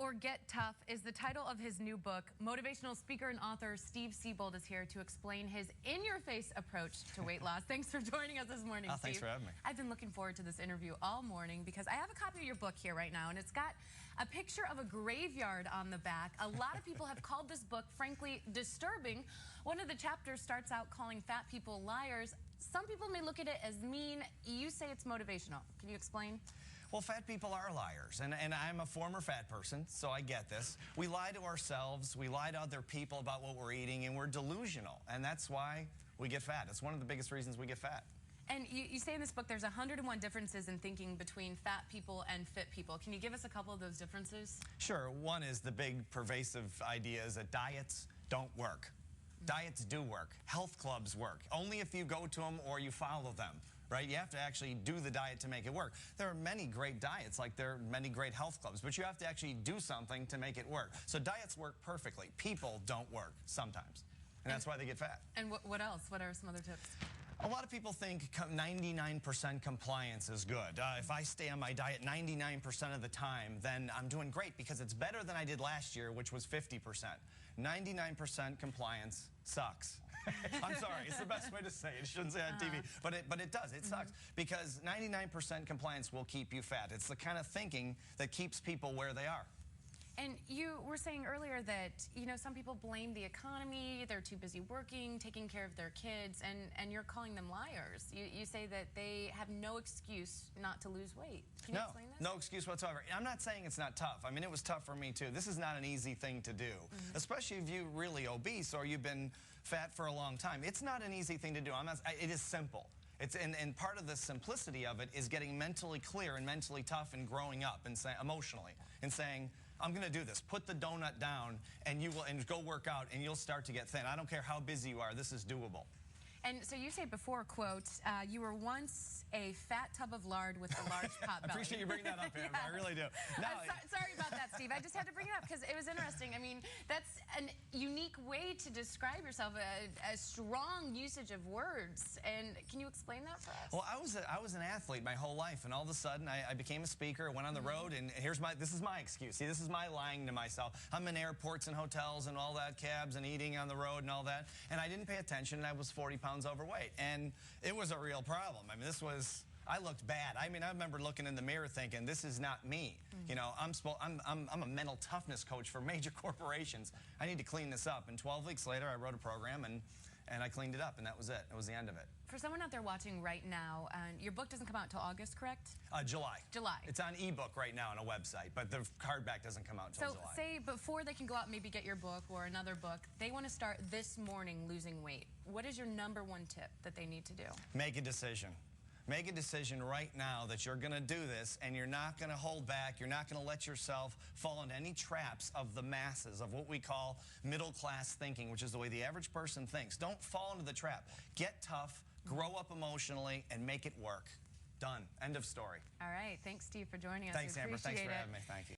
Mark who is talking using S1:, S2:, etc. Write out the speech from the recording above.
S1: or Get Tough is the title of his new book. Motivational speaker and author Steve Siebold is here to explain his in-your-face approach to weight loss. Thanks for joining us this morning, Steve.
S2: Thanks for having me.
S1: I've been looking forward to this interview all morning because I have a copy of your book here right now, and it's got a picture of a graveyard on the back. A lot of people have called this book, frankly, disturbing. One of the chapters starts out calling fat people liars. Some people may look at it as mean. You say it's motivational. Can you explain?
S2: Well, fat people are liars, and I'm a former fat person, so I get this. We lie to ourselves, we lie to other people about what we're eating, and we're delusional, and that's why we get fat. It's one of the biggest reasons we get fat.
S1: And you say in this book there's 101 differences in thinking between fat people and fit people. Can you give us a couple of those differences?
S2: Sure. One is the big pervasive idea is that diets don't work. Diets do work. Health clubs work. Only if you go to them or you follow them, right? You have to actually do the diet to make it work. There are many great diets, like there are many great health clubs, but you have to actually do something to make it work. So diets work perfectly. People don't work sometimes, and that's why they get fat.
S1: And what else? What are some other tips?
S2: A lot of people think 99% compliance is good. If I stay on my diet 99% of the time, then I'm doing great because it's better than I did last year, which was 50%. 99% compliance sucks. I'm sorry, it's the best way to say it. You shouldn't say it on TV, but it does. It sucks because 99% compliance will keep you fat. It's the kind of thinking that keeps people where they are.
S1: And you were saying earlier that, you know, some people blame the economy, they're too busy working, taking care of their kids, and you're calling them liars. You say that they have no excuse not to lose weight. Can you explain this?
S2: No excuse whatsoever. I'm not saying it's not tough. I mean, it was tough for me too. This is not an easy thing to do, especially if you're really obese or you've been fat for a long time. It's not an easy thing to do. It is simple. And part of the simplicity of it is getting mentally clear and mentally tough and growing up and emotionally and saying, I'm going to do this. Put the donut down and go work out and you'll start to get thin. I don't care how busy you are. This is doable.
S1: And so you say before, quote, you were once a fat tub of lard with a large pot belly.
S2: I appreciate you bringing that up, Amber. I really do. No,
S1: sorry about that, Steve. I just had to bring it up because it was interesting. I mean, that's a unique way to describe yourself, a strong usage of words. And can you explain that for us?
S2: Well, I was an athlete my whole life, and all of a sudden I became a speaker, went on the road, and this is my excuse. See, this is my lying to myself. I'm in airports and hotels and all that, cabs and eating on the road and all that, and I didn't pay attention, and I was 40 pounds overweight, and it was a real problem. I mean, I looked bad. I mean, I remember looking in the mirror thinking, this is not me. You know, I'm a mental toughness coach for major corporations. I need to clean this up. And 12 weeks later, I wrote a program, and I cleaned it up, and that was it. It was the end of it.
S1: For someone out there watching right now, your book doesn't come out until August, correct?
S2: July.
S1: July.
S2: It's on ebook right now on a website, but the hardback doesn't come out until July.
S1: So say before they can go out and maybe get your book or another book, they want to start this morning losing weight. What is your #1 tip that they need to do?
S2: Make a decision. Make a decision right now that you're going to do this, and you're not going to hold back. You're not going to let yourself fall into any traps of the masses, of what we call middle-class thinking, which is the way the average person thinks. Don't fall into the trap. Get tough, grow up emotionally, and make it work. Done. End of story.
S1: All right. Thanks, Steve, for joining us.
S2: Thanks, Amber. Thanks for having me. Thank you.